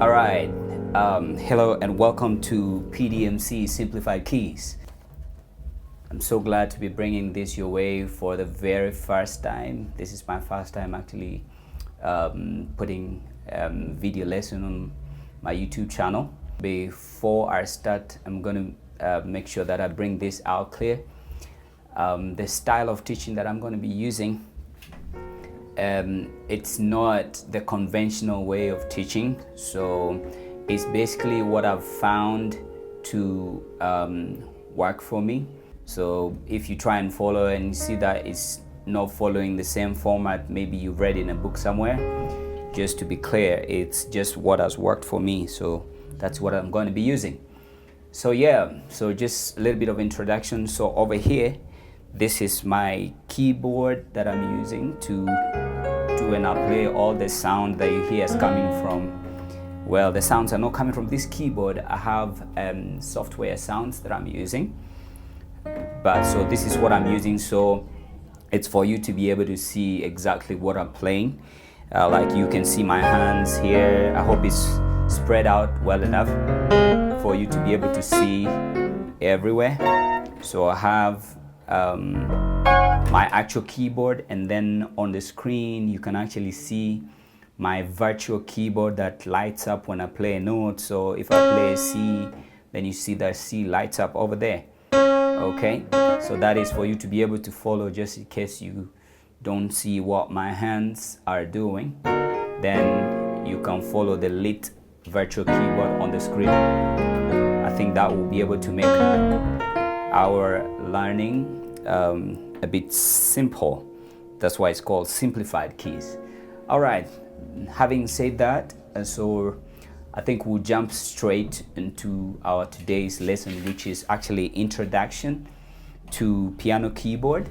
All right. Hello and welcome to PDMC Simplified Keys. I'm so glad to be bringing this your way for the very first time. This is my first time actually putting video lesson on my YouTube channel. Before I start, I'm going to make sure that I bring this out clear. The style of teaching that I'm going to be using, it's not the conventional way of teaching. So it's basically what I've found to work for me. So if you try and follow and see that it's not following the same format maybe you've read in a book somewhere, just to be clear, it's just what has worked for me. So that's what I'm going to be using. So yeah, so just a little bit of introduction. So over here, this is my keyboard that I'm using to when I play. All the sound that you hear is coming from, well, the sounds are not coming from this keyboard. I have software sounds that I'm using, but so this is what I'm using. So it's for you to be able to see exactly what I'm playing. Like you can see my hands here. I hope it's spread out well enough for you to be able to see everywhere. So I have my actual keyboard, and then on the screen you can actually see my virtual keyboard that lights up when I play a note. So if I play a C, then you see that C lights up over there. Okay, so that is for you to be able to follow, just in case you don't see what my hands are doing, then you can follow the lit virtual keyboard on the screen. I think that will be able to make our learning a bit simple. That's why it's called Simplified Keys. All right, having said that, so I think we'll jump straight into our today's lesson, which is actually introduction to piano keyboard.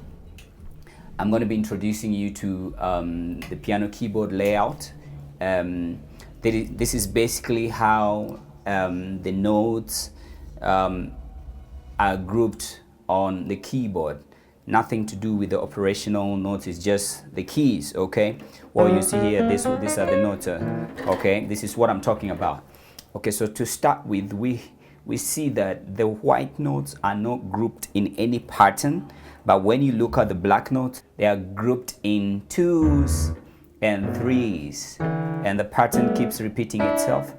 I'm going to be introducing you to the piano keyboard layout. This is basically how the notes are grouped on the keyboard. Nothing to do with the operational notes, it's just the keys. Okay, what you see here, these are the notes. Okay, this is what I'm talking about. Okay, so to start with, we see that the white notes are not grouped in any pattern, but when you look at the black notes, they are grouped in 2s and 3s, and the pattern keeps repeating itself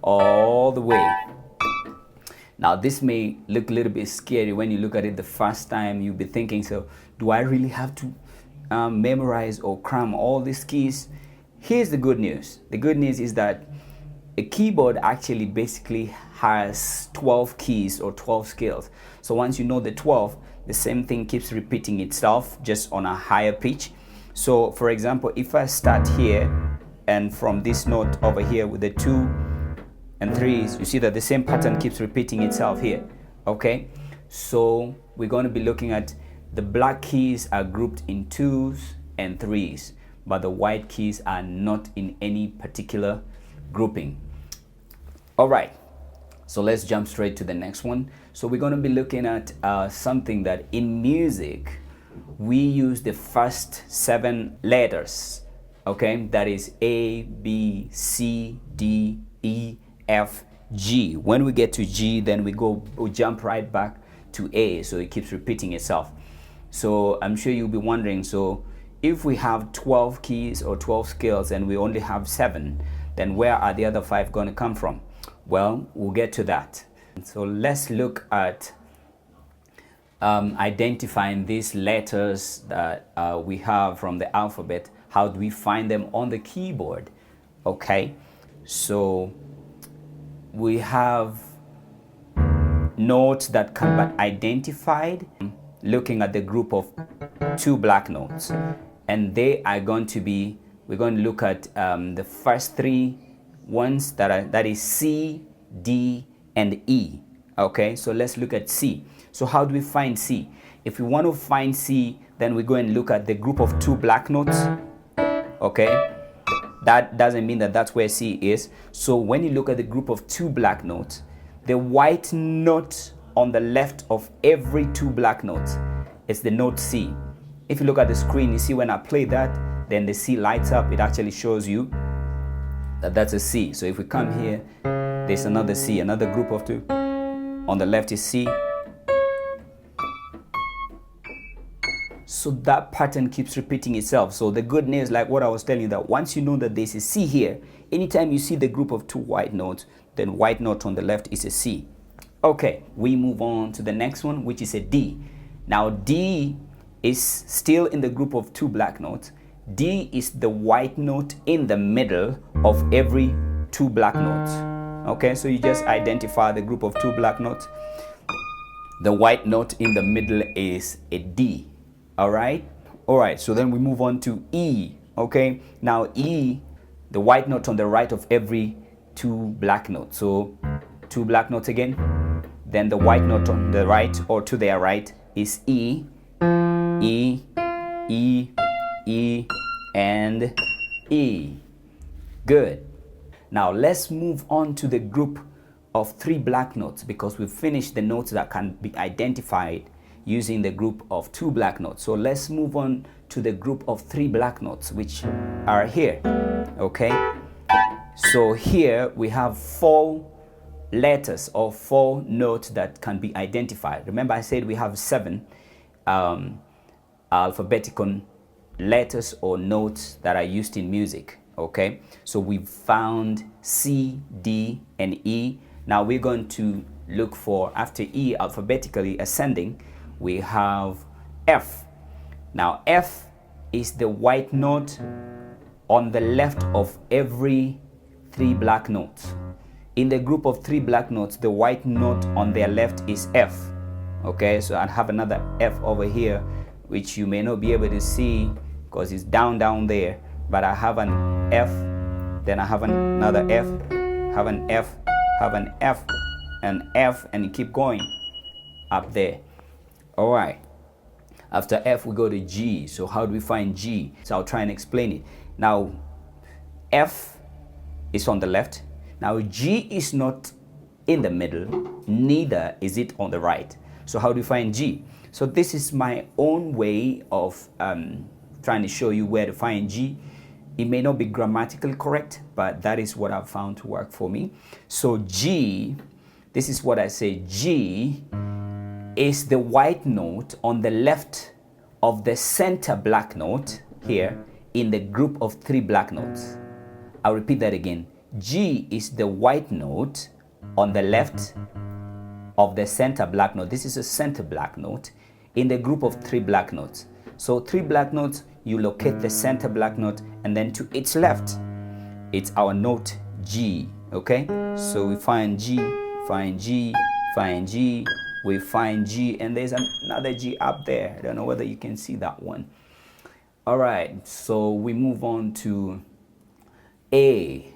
all the way. Now this may look a little bit scary when you look at it the first time. You'll be thinking, so do I really have to memorize or cram all these keys? Here's the good news. The good news is that a keyboard actually basically has 12 keys or 12 scales. So once you know the 12, the same thing keeps repeating itself, just on a higher pitch. So for example, if I start here and from this note over here with the 2 and 3s, you see that the same pattern keeps repeating itself here. Okay, so we're going to be looking at the black keys are grouped in 2s and 3s, but the white keys are not in any particular grouping. All right, so let's jump straight to the next one. So we're going to be looking at something that in music we use the first 7 letters. Okay, that is A, B, C, D, E, F, G. When we get to G, then we jump right back to A, so it keeps repeating itself. So I'm sure you'll be wondering, so if we have 12 keys or 12 scales and we only have 7, then where are the other 5 going to come from? Well, we'll get to that. So let's look at identifying these letters that we have from the alphabet. How do we find them on the keyboard? Okay, so we have notes that can be identified looking at the group of 2 black notes, and they are going to be, we're going to look at the first 3 ones that is C, D, and E. Okay, so let's look at C. So how do we find C? If we want to find C, then we go and look at the group of 2 black notes. Okay, that doesn't mean that that's where C is. So when you look at the group of 2 black notes, the white note on the left of every 2 black notes is the note C. If you look at the screen, you see when I play that, then the C lights up. It actually shows you That's a C. So if we come here, there's another C, another group of 2. On the left is C. So that pattern keeps repeating itself. So the good news, like what I was telling you, that once you know that there's a C here, anytime you see the group of 2 white notes, then white note on the left is a C. Okay, we move on to the next one, which is a D. Now D is still in the group of 2 black notes. D is the white note in the middle of every 2 black notes. Okay, so you just identify the group of 2 black notes. The white note in the middle is a D. All right, so then we move on to E. Okay, now E, the white note on the right of every 2 black notes. So 2 black notes again, then the white note on the right or to their right is E, E, E, E, and E. Good. Now let's move on to the group of 3 black notes, because we've finished the notes that can be identified using the group of 2 black notes. So let's move on to the group of 3 black notes, which are here. Okay, so here we have 4 letters or 4 notes that can be identified. Remember I said we have 7 alphabetical letters or notes that are used in music. Okay, so we've found C, D, and E. Now we're going to look for, after E alphabetically ascending, we have F. Now F is the white note on the left of every 3 black notes. In the group of 3 black notes, the white note on their left is F. Okay, so I have another F over here, which you may not be able to see because it's down there, but I have an F, then I have another F, have an F, have an F, an F, and keep going up there. All right, after F we go to G. So how do we find G? So I'll try and explain it. Now F is on the left. Now G is not in the middle, neither is it on the right. So how do we find G? So this is my own way of trying to show you where to find G. It may not be grammatically correct, but that is what I've found to work for me. So G, this is what I say, G is the white note on the left of the center black note here in the group of 3 black notes. I'll repeat that again. G is the white note on the left of the center black note. This is a center black note in the group of 3 black notes. So 3 black notes, you locate the center black note, and then to its left, it's our note G. Okay, so we find G, find G, find G, we find G, and there's another G up there. I don't know whether you can see that one. All right, so we move on to A.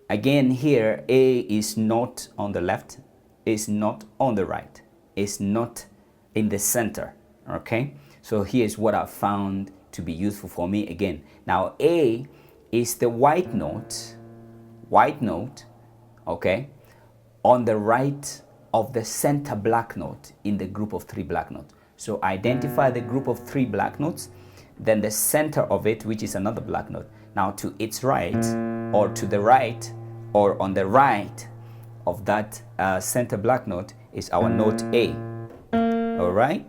Again here, A is not on the left, is not on the right, is not in the center. Okay, so here's what I found to be useful for me again. Now A is the white note, okay, on the right of the center black note in the group of 3 black notes. So identify the group of 3 black notes, then the center of it, which is another black note. Now to its right, or to the right, or on the right of that center black note is our note A. All right,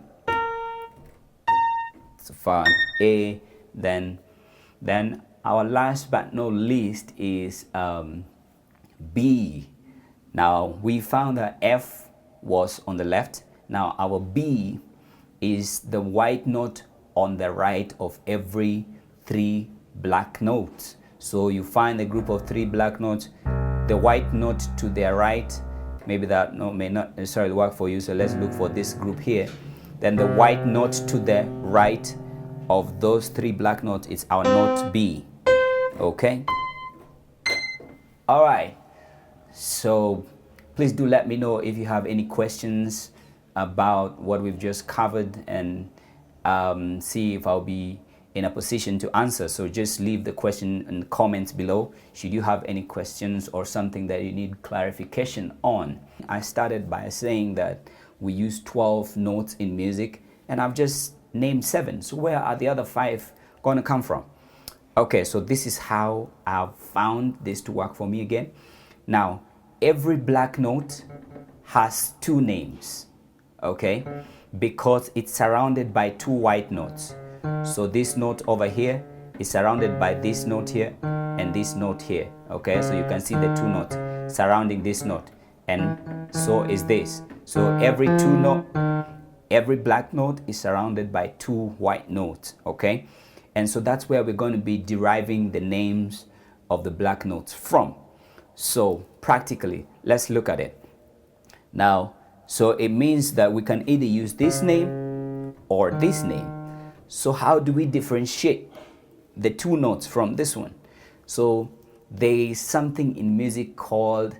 so far A. Then our last but not least is B. Now we found that F was on the left. Now our B is the white note on the right of every 3 black notes. So you find a group of 3 black notes, the white note to their right, maybe that note may not necessarily work for you, so let's look for this group here. Then the white note to the right of those 3 black notes is our note B. Okay, all right, so please do let me know if you have any questions about what we've just covered, and see if I'll be in a position to answer. So just leave the question in the comments below should you have any questions or something that you need clarification on. I started by saying that we use 12 notes in music, and I've just named 7. So where are the other 5 going to come from? Okay, so this is how I've found this to work for me again. Now, every black note has two names, okay, because it's surrounded by two white notes. So this note over here is surrounded by this note here and this note here, okay? So you can see the two notes surrounding this note, and so is this. So every black note is surrounded by two white notes, okay? And so that's where we're going to be deriving the names of the black notes from. So practically, let's look at it. Now, so it means that we can either use this name or this name. So how do we differentiate the two notes from this one? So there is something in music called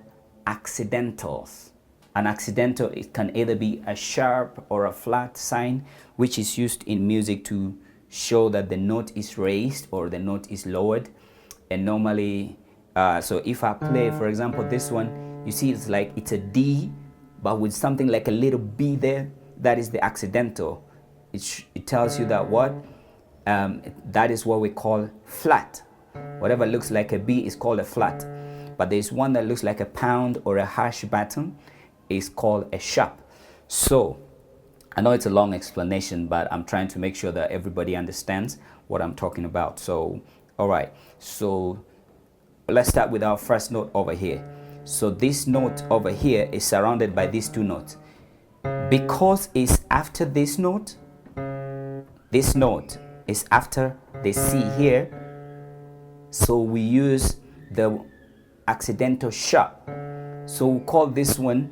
accidentals. An accidental, it can either be a sharp or a flat sign, which is used in music to show that the note is raised or the note is lowered. And normally, so if I play, for example, this one, you see it's like it's a D, but with something like a little B there. That is the accidental. It tells you that what? That is what we call flat. Whatever looks like a B is called a flat. But there's one that looks like a pound or a hash button is called a sharp. So I know it's a long explanation, but I'm trying to make sure that everybody understands what I'm talking about. So, all right. So let's start with our first note over here. So this note over here is surrounded by these two notes. Because it's after this note is after the C here, so we use the accidental sharp. So we'll call this one,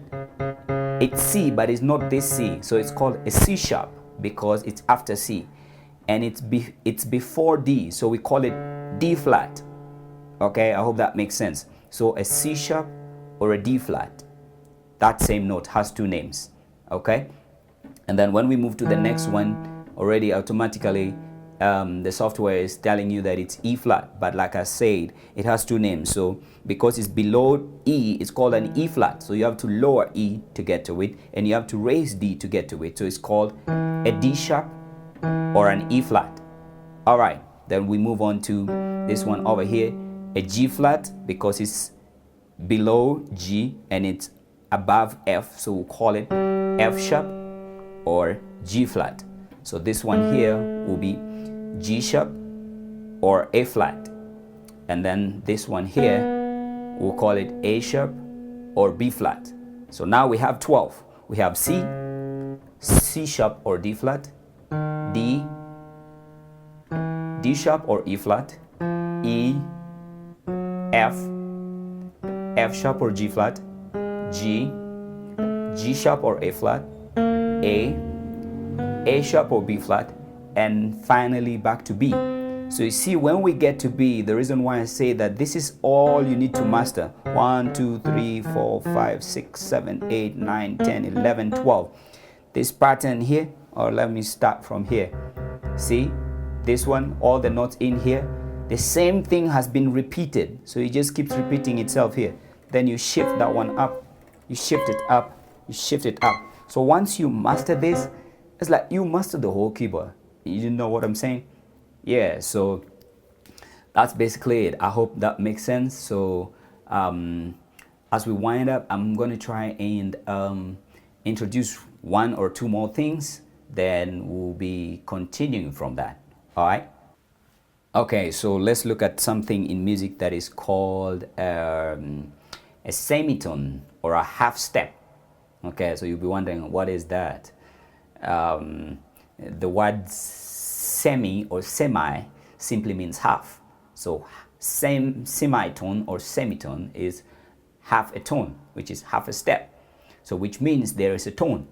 it's C, but it's not this C, so it's called a C sharp because it's after C, and it's before D, so we call it D flat. Okay, I hope that makes sense. So a C sharp or a D flat, that same note has two names. Okay, and then when we move to the next one, already automatically the software is telling you that it's E flat, but like I said, it has two names. So because it's below E, it's called an E flat, so you have to lower E to get to it, and you have to raise D to get to it, so it's called a D sharp or an E flat. All right, then we move on to this one over here, a G flat, because it's below G and it's above F, so we'll call it F sharp or G flat. So this one here will be G sharp or A flat, and then this one here we'll call it A sharp or B flat. So now we have 12. We have C, C sharp or D flat, D, D sharp or E flat, E, F, F sharp or G flat, G, G sharp or A flat, A sharp or B flat, and finally back to B. So you see, when we get to B, the reason why I say that this is all you need to master. 1, 2, 3, 4, 5, 6, 7, 8, 9, 10, 11, 12. This pattern here, or let me start from here. See, this one, all the notes in here, the same thing has been repeated. So it just keeps repeating itself here. Then you shift that one up, you shift it up, you shift it up. So once you master this, it's like you master the whole keyboard. You know what I'm saying? Yeah, so that's basically it. I hope that makes sense. So as we wind up, I'm going to try and introduce one or two more things. Then we'll be continuing from that. All right? Okay, so let's look at something in music that is called a semitone or a half step. Okay, so you'll be wondering, what is that? The word semi or semi simply means half. So semitone or semitone is half a tone, which is half a step. So which means there is a tone.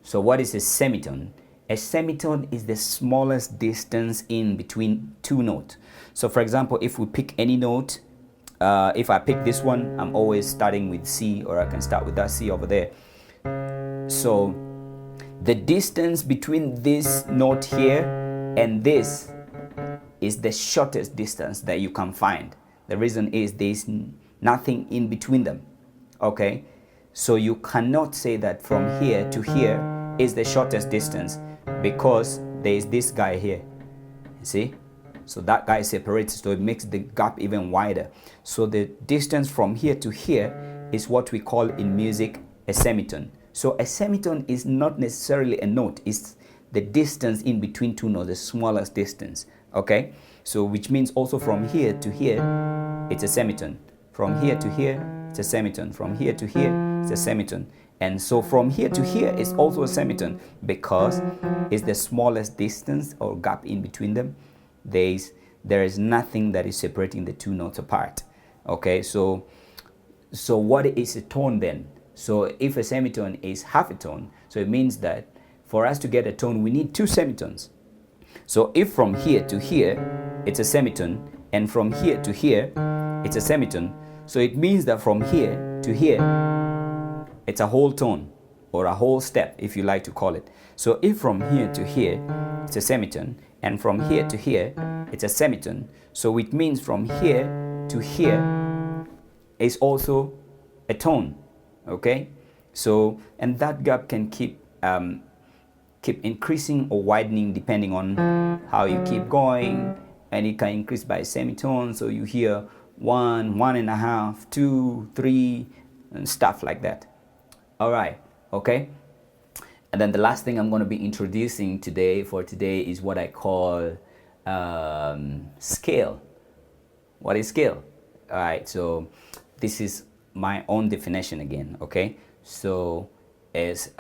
So what is a semitone? A semitone is the smallest distance in between two notes. So for example, if we pick any note, if I pick this one, I'm always starting with C, or I can start with that C over there. So the distance between this note here and this is the shortest distance that you can find. The reason is there's nothing in between them. Okay, so you cannot say that from here to here is the shortest distance, because there is this guy here. See, So that guy separates, so it makes the gap even wider. So the distance from here to here is what we call in music a semitone. So a semitone is not necessarily a note, it's the distance in between two notes, the smallest distance. Okay, so which means also from here to here it's a semitone, from here to here it's a semitone, from here to here it's a semitone, and so from here to here is also a semitone because it's the smallest distance or gap in between them. There is nothing that is separating the two notes apart. Okay, so what is a tone then? So if a semitone is half a tone, so it means that for us to get a tone we need two semitones. So if from here to here it's a semitone, and from here to here it's a semitone, so it means that from here to here it's a whole tone, or a whole step if you like to call it. So if from here to here it's a semitone, and from here to here it's a semitone, so it means from here to here is also a tone. Okay, so and that gap can keep increasing or widening depending on how you keep going, and it can increase by semitone, so you hear 1, 1.5, 2, 3 and stuff like that. All right, okay. And then the last thing I'm going to be introducing today is what I call scale. What is scale? All right, so this is my own definition again. Okay, so as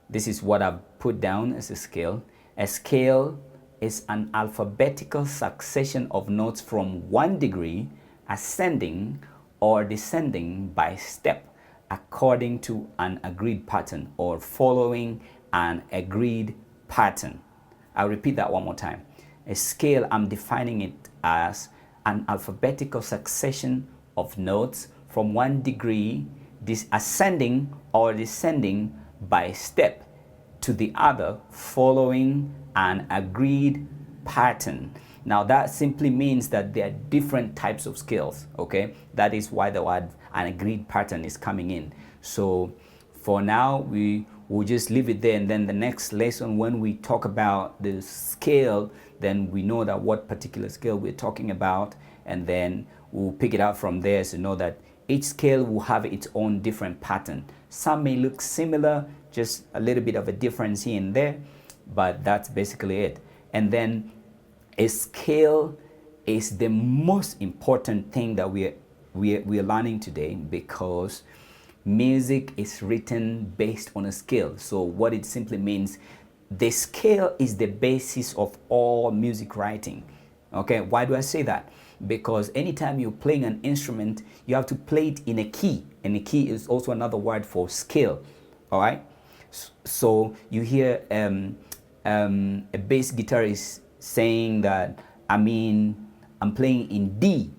this is what I've put down as a scale. A scale is an alphabetical succession of notes from 1 degree ascending or descending by step according to an agreed pattern or following an agreed pattern. I'll repeat that one more time. A scale, I'm defining it as an alphabetical succession of notes from 1 degree ascending or descending by step to the other following an agreed pattern. Now that simply means that there are different types of scales. Okay, that is why the word an agreed pattern is coming in. So for now we will just leave it there, and then the next lesson when we talk about the scale, then we know that what particular scale we're talking about, and then we'll pick it up from there to know that each scale will have its own different pattern. Some may look similar, just a little bit of a difference here and there, but that's basically it. And then a scale is the most important thing that we're learning today, because music is written based on a scale. So what it simply means, the scale is the basis of all music writing. Okay, why do I say that? Because anytime you're playing an instrument, you have to play it in a key, and a key is also another word for scale. All right, so you hear a bass guitarist saying that, I'm playing in D.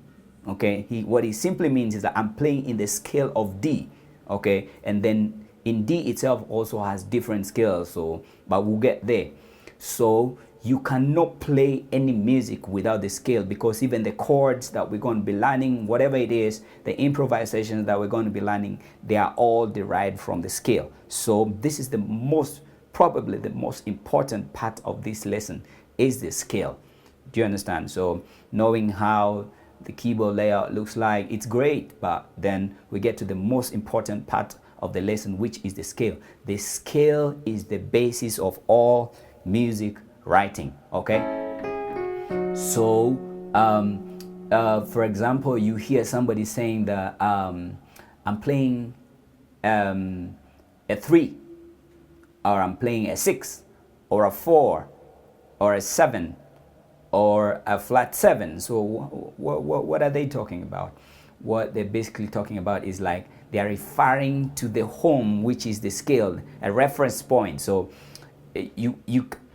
Okay, what he simply means is that I'm playing in the scale of D. Okay, and then in D itself also has different scales, so but we'll get there. So you cannot play any music without the scale, because even the chords that we're going to be learning, whatever it is, the improvisations that we're going to be learning, they are all derived from the scale. So this is probably the most important part of this lesson is the scale. Do you understand? So knowing how the keyboard layout looks like, it's great, but then we get to the most important part of the lesson, which is the scale. The scale is the basis of all music writing. Okay, so for example, you hear somebody saying that I'm playing a 3, or I'm playing a 6, or a 4, or a 7, or a flat 7. So what are they talking about? What they're basically talking about is like they are referring to the home, which is the scale, a reference point. So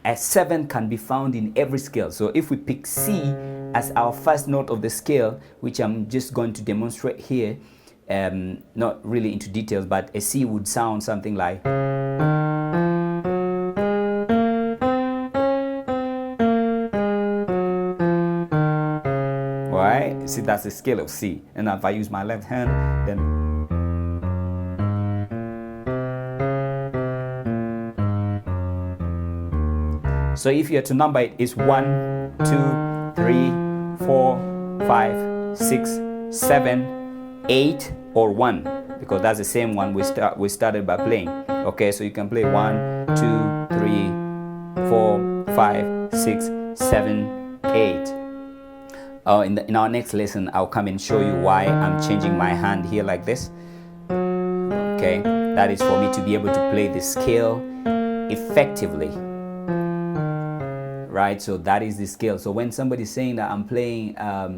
a 7 can be found in every scale. So if we pick C as our first note of the scale, which I'm just going to demonstrate here, not really into details, but a C would sound something like, right? See, that's the scale of C. And if I use my left hand, then so if you are to number it, it's 1, 2, 3, 4, 5, 6, 7, 8, or 1, because that's the same one we started by playing. Okay, so you can play 1, 2, 3, 4, 5, 6, 7, 8. In our next lesson, I'll come and show you why I'm changing my hand here like this. Okay, that is for me to be able to play the scale effectively. Right, so that is the scale. So when somebody's saying that I'm playing a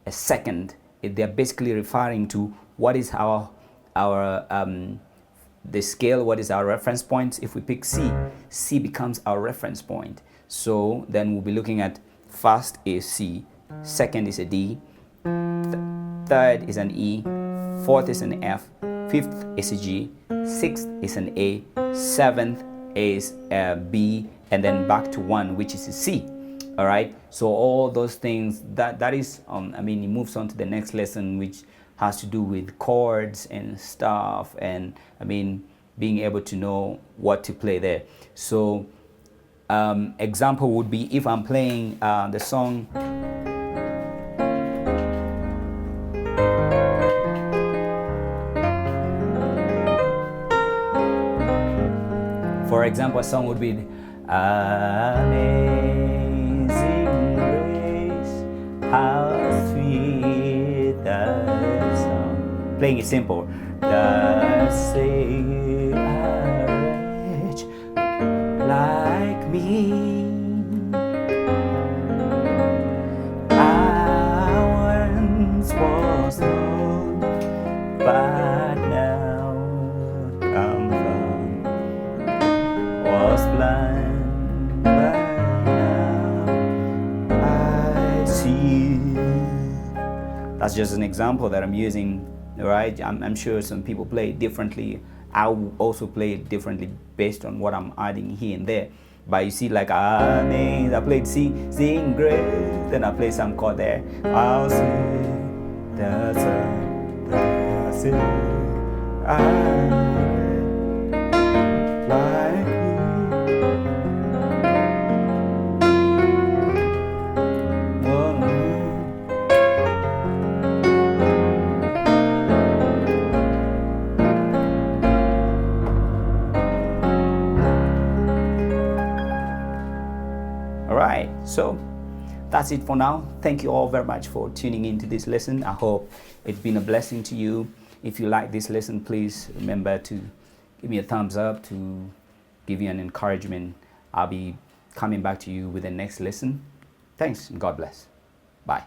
second, they're basically referring to what is our the scale, what is our reference point. If we pick C, C becomes our reference point. So then we'll be looking at first is C, second is a D, third is an E, fourth is an F, fifth is a G, sixth is an A, seventh is a B, and then back to 1, which is a C. All right, so all those things, that is I mean, it moves on to the next lesson, which has to do with chords and stuff, and I mean, being able to know what to play there. So example would be if I'm playing the song for example, a song would be Amazing Grace, how sweet the sound. Playing it simple. The saved a wretch like me. I once was lost, but now come from. Was blind, but now I see. That's just an example that I'm using, right? I'm sure some people play it differently. I will also play it differently based on what I'm adding here and there. But you see, like, I played C, sing grace, then I play some chord there. I'll sing, that's it, like me. Alright, so that's it for now. Thank you all very much for tuning into this lesson. I hope it's been a blessing to you. If you like this lesson, please remember to give me a thumbs up, to give you an encouragement. I'll be coming back to you with the next lesson. Thanks and God bless. Bye.